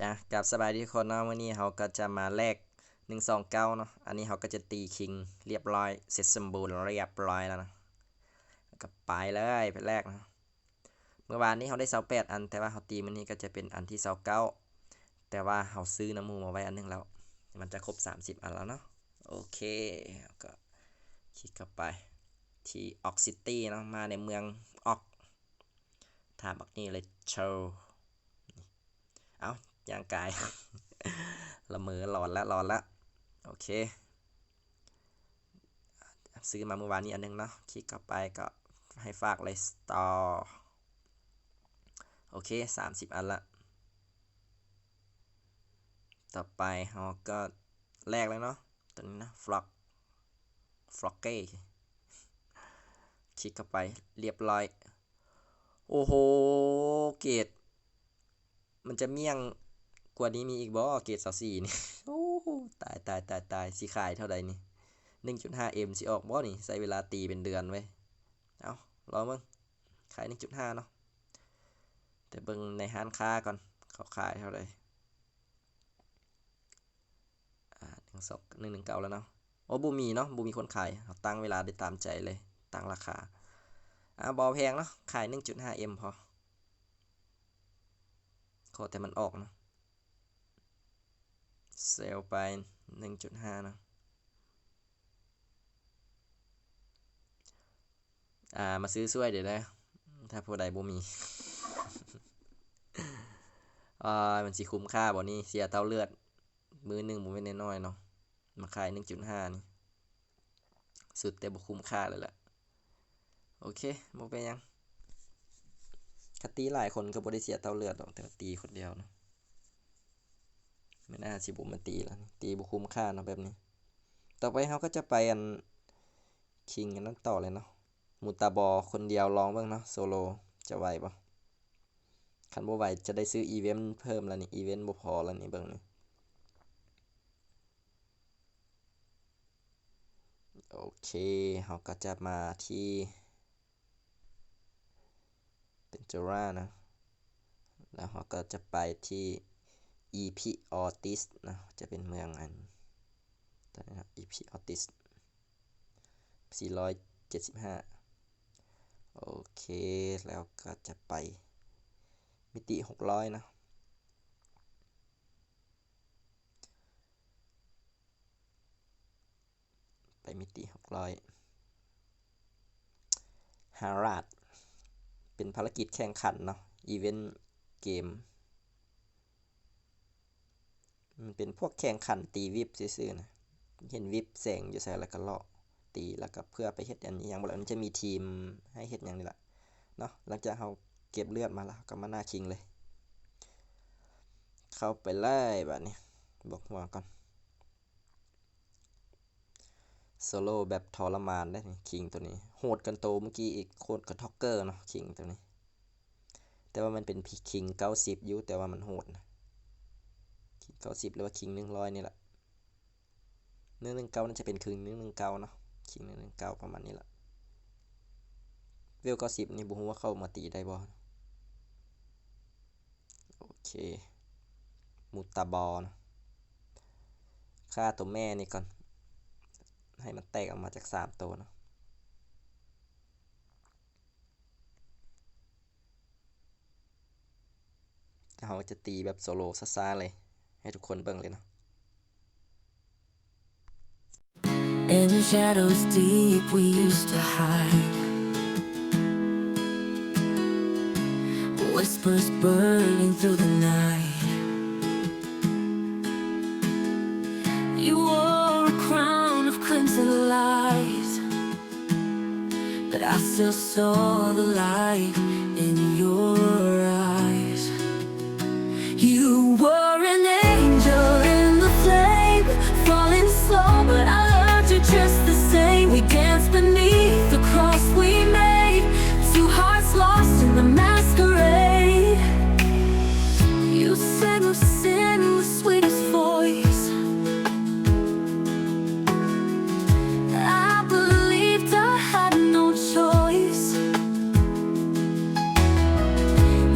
จ้ะกับสบายดีทุกคนเนาะวันนี้เขาก็จะมาแลก129เนาะอันนี้เขาก็จะตีคิงเรียบร้อยเสร็จสมบูรณ์เรียบร้อยแล้วนะก็ไปเลยไปแรกนะเมื่อวานนี้เขาได้28อันแต่ว่าเขาตีมันนี้ก็จะเป็นอันที่29แต่ว่าเขาซื้อน้ำมูมาไว้อันนึงแล้วมันจะครบ30อันแล้วเนาะโอเคก็คลิกเข้าไปที่ออกซิตี้เนาะมาในเมืองออกถามบักนี่เลยโชว์เอาย่างกาย ละเมอหลอนแล้วโอเคซื้อมาเมื่อวานนี้อันนึงเนาะคลิกเข้าไปก็ให้ฝากเลยสตอร์โอเค30อันละต่อไปเราก็แลกแล้วเนาะตัวนี้นะฟล็อกเก้คลิกเข้าไปเรียบร้อยโอ้โหเกรดมันจะเมี่ยงกว่านี้มีอีกบ่เกรด24นี่โอ้ตายสิขายเท่าใดนี่ 1.5M สิออกบ่นี่ใช้เวลาตีเป็นเดือนเว้ยเอาลองเบิ่งขาย 1.5 เนาะแต่เบิ่งในร้านค้าก่อนเขาขายเท่าใด119แล้วเนาะโอ้บ่มีเนาะบ่มีคนขายเขาตั้งเวลาได้ตามใจเลยตั้งราคาบ่แพงเนาะขาย 1.5M พอขอแต่มันออกเนาะเซลไป 1.5 เนาะมาซื้อช่วยเดี๋ยวนะถ้าผู้ใดบ่มี มันสิคุ้มค่าบ่นี่เสียเต้าเลือดมือหนึ่งบ่แม่นน้อยๆเนาะมาขาย 1.5 นี่สุดแต่บ่คุ้มค่าเลยแหละโอเคบ่เป็นหยังถ้าตีหลายคนก็บ่ได้เสียเต้าเลือดหรอกแต่ตีคนเดียวเนาะไม่น่าสิบ่มาตีแล้วตีบ่คุ้มค่าเนาะแบบนี้ต่อไปเฮาก็จะไปอันคิงกันนั้นต่อเลยเนาะมูตาบอคนเดียวลองเบิ่งเนาะโซโลจะไหวบ่คันบ่ไหวจะได้ซื้ออีเวนต์เพิ่มแล้วนี่อีเวนต์บ่พอแล้วนี่เบิ่งนี่โอเคเฮาก็จะมาที่เป็นโจรานะแล้วเฮาก็จะไปที่ EP Ortiz นะจะเป็นเมืองอันตอนนี้นะ EP Ortiz 475โอเคแล้วก็จะไปมิติ600นะไปมิติ600ฮาราดเป็นภารกิจแข่งขันเนาะอีเวนต์เกมมันเป็นพวกแข่งขันตีวิบซื่อๆนะเห็นวิบแสงอยู่ใส่แล้วก็เลาะตีแล้วก็เพื่อไปเฮ็ดอันนี้อย่างบ่แล้วมันจะมีทีมให้เฮ็ดอย่างนี้ล่ะเนาะหลังจากเราเก็บเลือดมาแล้วก็มาหน้าคิงเลยเข้าไปเลยบัดนี้บอกหัวก่อนโซโล่แบบทรมานได้นี่คิงตัวนี้โหดกันโตเมื่อกี้อีกโคตรกับท็อกเกอร์เนาะคิงตัวนี้แต่ว่ามันเป็นคิง90อยู่แต่ว่ามันโหดนะคิง90หรือว่าคิง100นี่แหละ119น่าจะเป็นคิง119เนาะคิง119ประมาณนี้แหละเวล90นี่บ่ฮู้ว่าเข้ามาตีได้บ่โอเคมุตาบอนะฆ่าตัวแม่นี่ก่อนให้มันแตกออกมาจาก3ตัวเนาะเราจะตีแบบโซโล่ซ่าๆเลยให้ทุกคนเบิ่งเลยเนาะ In the shadows deep we used to hide, whispers burning through the night. You wore a crown of crimson light, but I still saw the light in your eyes. You were an angel in the flame, falling slow, but I loved you just the same. We danced beneath the cross we made, two hearts lost in the masquerade. You sang of sin in the sweetest voice. I believed I had no choice.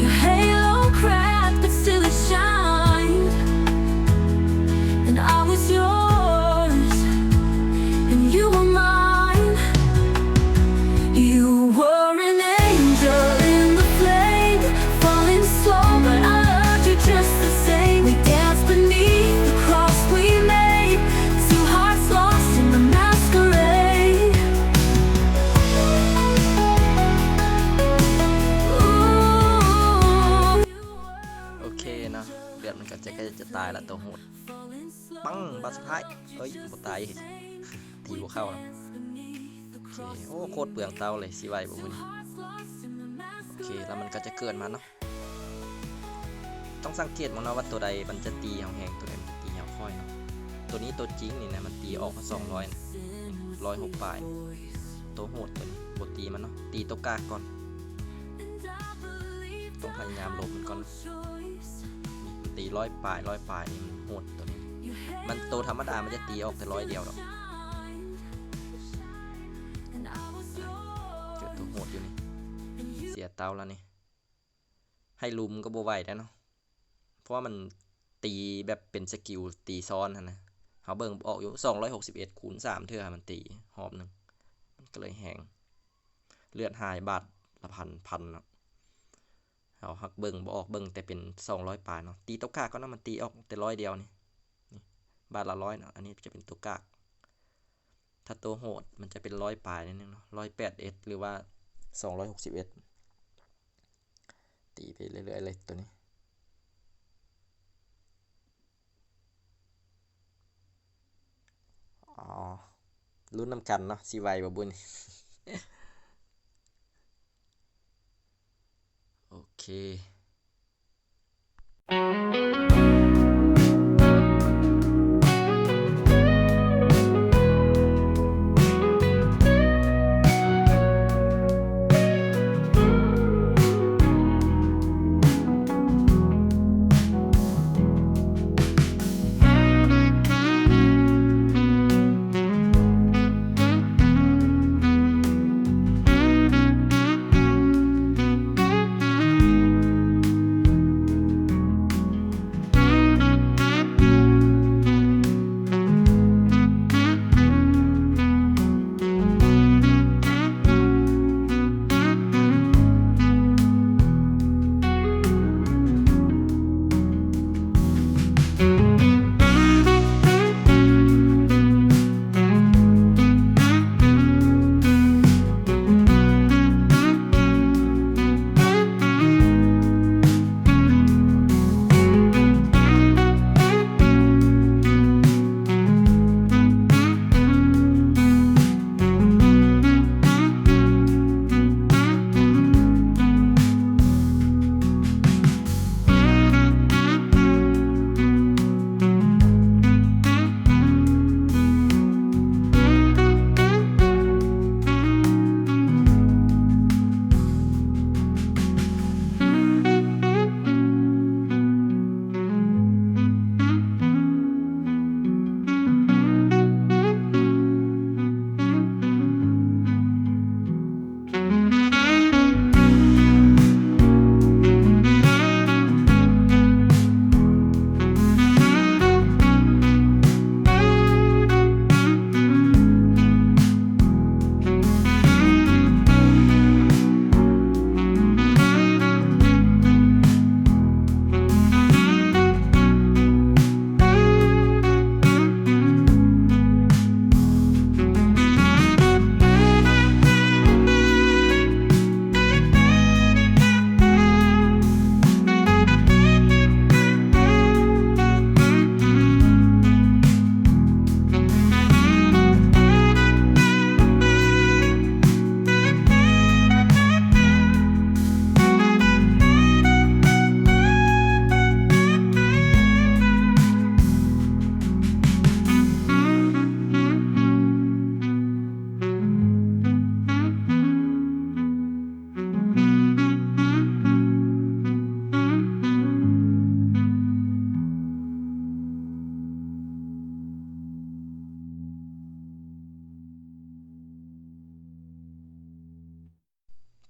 Your halo cracked, but still it shines. เลือดมันก็จะตายละตัวโหดปังบาดสุดท้ายเอ้ยบ่ตาย ตีบ่เข้านะโอเคโอ้โคตรเปลืองเตาเลยสิไหวบ่มื้อนี้โอเคแล้วมันก็จะเกิดมาเนาะต้องสังเกตมันเนาะว่าตัวใดมันจะตีเฮาแฮงตัวใดมันจะตีเฮาค่อยเนาะตัวนี้ตัวจริงนี่นะมันตีออกมา200นะ106ปลายตัวโหดตัวนี้บ่ตีมันเนาะตีตัวกากก่อนต้องพยายามหลบมันก่อนมันตี100ปลายนี่มันโหดตัวนี้มันตัวธรรมดามันจะตีออกแต่100เดียวดอกเจอตัวโหดอยู่นี่เสียเตาแล้วนี่ให้ลุมก็บ่ไหวแล้วเนาะเพราะว่ามันตีแบบเป็นสกิลตีซ้อนหั่นนะเฮาเบิ่งออกอยู่261คูณ3เทื่อมันตีหอบนึงมันก็เลยแฮงเลือดหายบาทละพันเนาะเฮาฮักเบิ่งบ่ออกเบิ่งแต่เป็น200ปลายเนาะตีตกกากก็นำมันตีออกแต่100เดียวนี่บาทละ100เนาะอันนี้จะเป็นตัวกากถ้าตัวโหดมันจะเป็น100ปลายนิดนึงเนาะ181หรือว่า261ตีไปเรื่อยๆเลยตัวนี้ลุ้นนำกันเนาะสิไหวบ่บุญ โอเค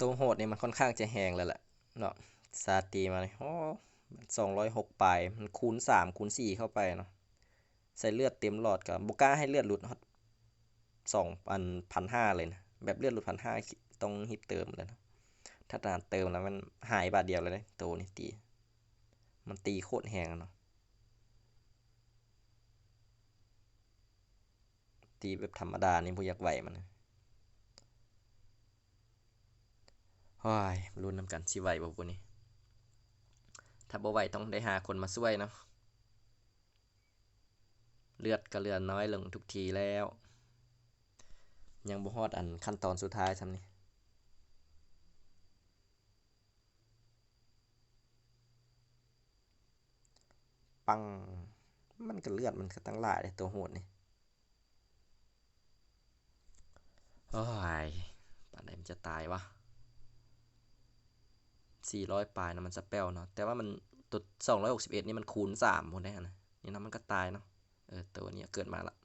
ตัวโหดนี่มันค่อนข้างจะแฮงแล้วล่ะเนาะซาตีมานี่โอ้206ปลายมันคูณ3คูณ4เข้าไปเนาะใส่เลือดเต็มหลอดก็บ่กล้าให้เลือดหลุดฮอด 2,500 เลยนะแบบเลือดหลุด 1,500 ต้องฮิตเติมแล้วนะถ้าตามเติมแล้วมันหายบาทเดียวเลยนะตัวนี้ตีมันตีโคตรแฮงเนาะตีแบบธรรมดานี่บ่อยากไหวมันโอ้ยลุ้นนำกันสิไหวบ่พุ่นนี่ ถ้าบ่ไหวต้องได้หาคนมาช่วยเนาะเลือดก็เหลือน้อยลงทุกทีแล้วยังบ่ฮอดอันขั้นตอนสุดท้ายซ้ำนี่ปังมันก็เลือดมันก็ตั้งหลายเลยตัวโหดนี่โอ้ยปานใดมันจะตายวะ400ปลายนะมันสเปลเนาะแต่ว่ามันตัว261นี่มันคูณ3พุ่นได้นะนี่นะมันก็ตายเนาะตัวนี้เกิดมาละ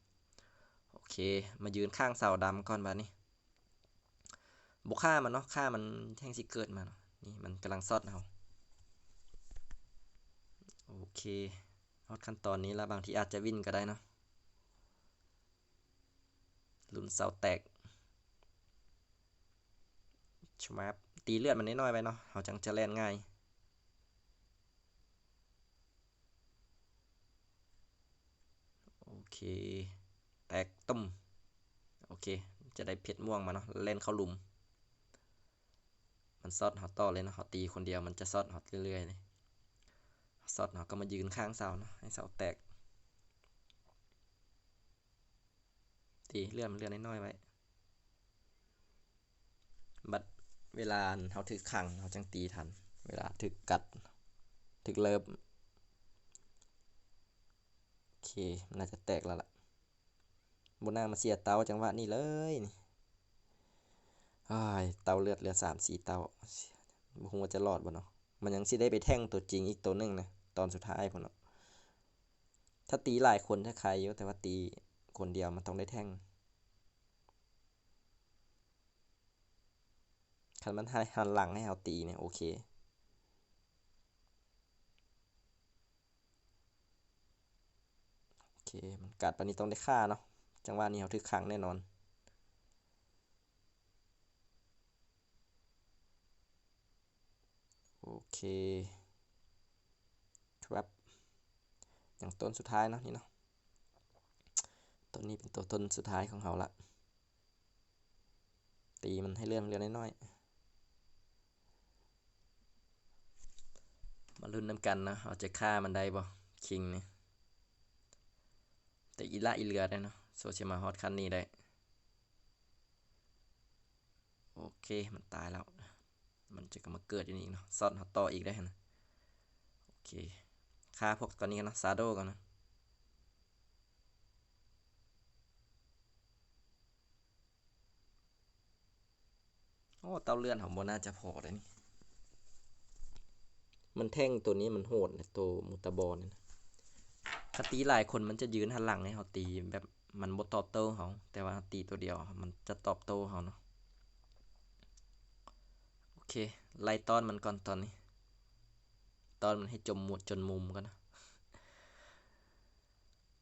โอเคมายืนข้างเสาดำก่อนบัดนี้บ่ฆ่ามันเนาะฆ่ามันแท่งสิเกิดมาเนาะนี่มันกำลังซอดเอาโอเคฮอดขั้นตอนนี้แล้วบางทีอาจจะวินก็ได้เนาะลุ้นเสาแตกชมับตีเลือดมันน้อยๆไปเนาะเขาจังจะแล่นง่ายโอเคแตกตุ้มโอเคจะได้เพชรม่วงมาเนาะเล่นเข้าหลุมมันซอดเขาต่อเลยเนาะเขาตีคนเดียวมันจะซอดเขาเรื่อยๆเลยซอดเขาก็มายืนข้างเสาเนาะให้เสาแตกตีเลือดมันเลือดน้อยๆไว้บัดเวลาเขาถึกขังเขาจังตีทันเวลาถึกกัดถึกเลิฟโอเคน่าจะแตกแล้วล่ะบนหน้ามาเสียเตาจังหวะนี้เลยนี่เตาเลือดเหลือ3-4เตาบุคงว่าจะรอดบ่เนาะมันยังสิได้ไปแท่งตัวจริงอีกตัวนึงนะตอนสุดท้ายพุ่นเนาะถ้าตีหลายคนถ้าใครเยอะแต่ว่าตีคนเดียวมันต้องได้แท่งคันมันให้หันหลังให้เราตีเนี่ยโอเคโอเคมันกัดปานนี้ต้องได้ฆ่าเนาะจังหวะนี้เขาถึกขังแน่นอนโอเคครับอย่างต้นสุดท้ายเนาะนี่เนาะต้นนี้เป็นตัวต้นสุดท้ายของเขาละตีมันให้เลื่อนน้อยๆมาลุ้นน้ำกันนะเราจะฆ่ามันได้บ่คิงนี่แต่อีละอีเรือได้เนาะโซเชียลมาฮอตคันนี้ได้โอเคมันตายแล้วมันจะมาเกิดอีกเนาะซ่อนฮอตต่ออีกได้นะโอเคฆ่าพวกตอนนี้กันนะซาโดก่อนนะโอ้เต้าเลื่อนของโบน่าจะพอเลยนี่มันแท่งตัวนี้มันโหดเลยตัวมุตาบอลเนี่ยถ้าตีหลายคนมันจะยืนหันหลังให้เขาตีแบบมันบ่ตอบโต้เขาแต่ว่าตีตัวเดียวมันจะตอบโต้เขาเนาะโอเคไล่ต้อนมันก่อนตอนนี้ตอนมันให้จมหมดจนมุมกันนะ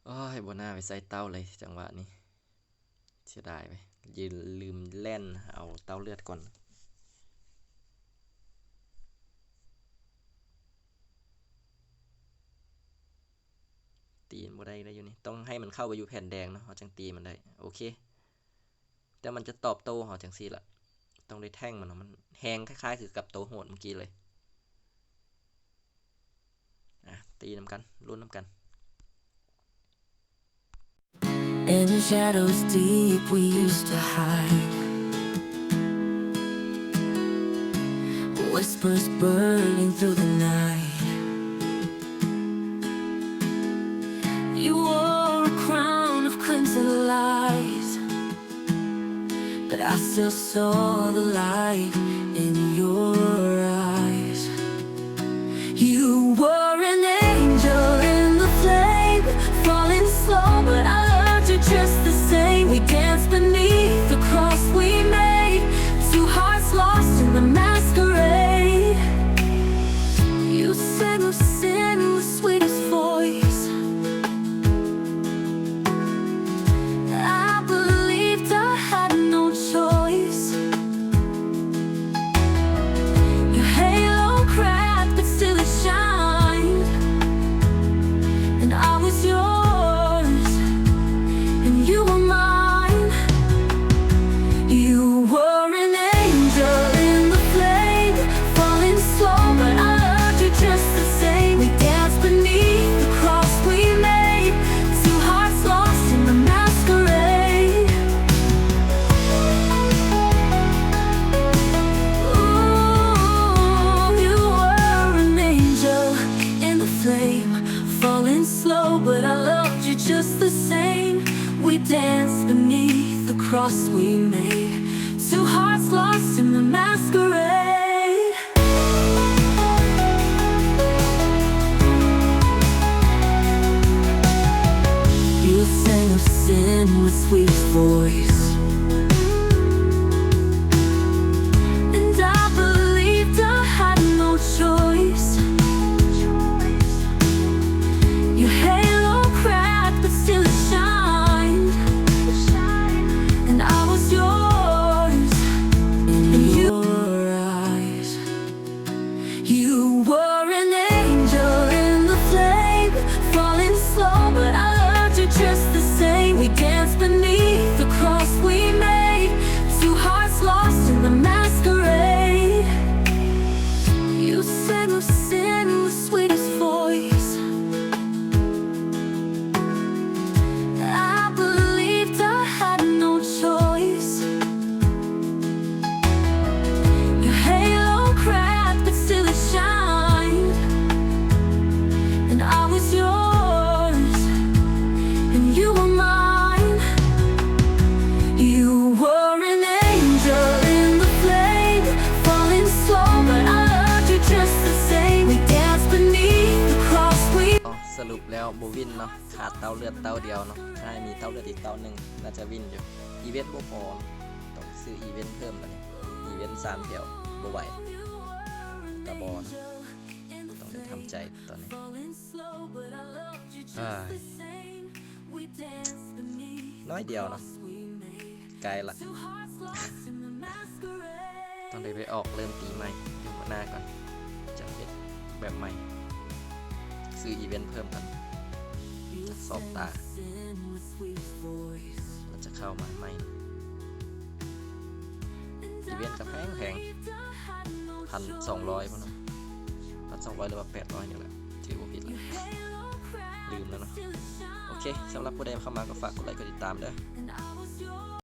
โอ้ยบนหน้าไปใส่เต้าเลยจังหวะนี้เสียดายไปยืนลืมแล่นเอาเต้าเลือดก่อนตีมันบ่ได้อยู่นี่ต้องให้มันเข้าไปอยู่แผ่นแดงเนาะเขาจังตีมันได้โอเคแต่มันจะตอบโต้เขาจังซี่ละต้องได้แท่งมันเนาะมันแหงคล้ายๆคือกับโตโหดเมื่อกี้เลยตีน้ำกันลุ้นน้ำกัน In the shadows deep we used to hide, whispers burning through the night. You wore a crown of crimson light, but I still saw the light in your eyes. You were an angel in the flame, falling slow, but I loved you just the same. We danced beneath the cross we made, two hearts lost in the masquerade. You sang of sin in the sweetest voice. I believed I had no choice. You falling slow, but I loved you just the same. We danced beneath the cross we made, two hearts lost in the masquerade. You sang of sin with sweetest voice, and I believed I had no choice. Your halo cracked, but still it shined, and I was yours in your eyes. You were an angel in the flame, falling slow, but I loved you just the same. We danced beneath the cross we made, two hearts lost in the masquerade. You sang of sin with sweetest voice, I believed I had no choice. Your halo cracked, but still it shined, and I was yours, and you were mine. You were an angel in the flame, falling slow, but I loved you just the same. We danced beneath the cross we สรุปแล้วบ่วินเนาะขาดเตาเลือดเตาเดียวเนาะถ้ามีเตาเลือดอีกเตาหนึงน่าจะวินอยู่อีเวนต์บ่พอต้องซื้ออีเวนต์เพิ่มแล้วนี่อีเวนต์3แถวบ่ไหวตาบอดต้องได้ทำใจตอนนี้ falling slow, but I loved you just อ้าย the same. We danced beneath น้อยเดียวเนาะ we made, ไกลละ two hearts lost in the masquerade. ต้องได้ไปออกเริ่มปีใหม่อยู่มาหน้าก่อนจะเฮ็ดแบบใหม่ซื้ออีเวนต์เพิ่มกันจะสอบตา Sin with sweetest voice, เราจะเข้ามาใหม่อีเวนต์ก็แพง I had no 1,200พุ่นเนาะ1,200หรือว่า800นี่แหละถือบ่ผิดละ halo cracked, ลืมแล้วเนาะ still it shines, โอเคสำหรับผู้ใดเข้ามาก็ฝากกดไลค์กดติดตามเด้อ and I was yours.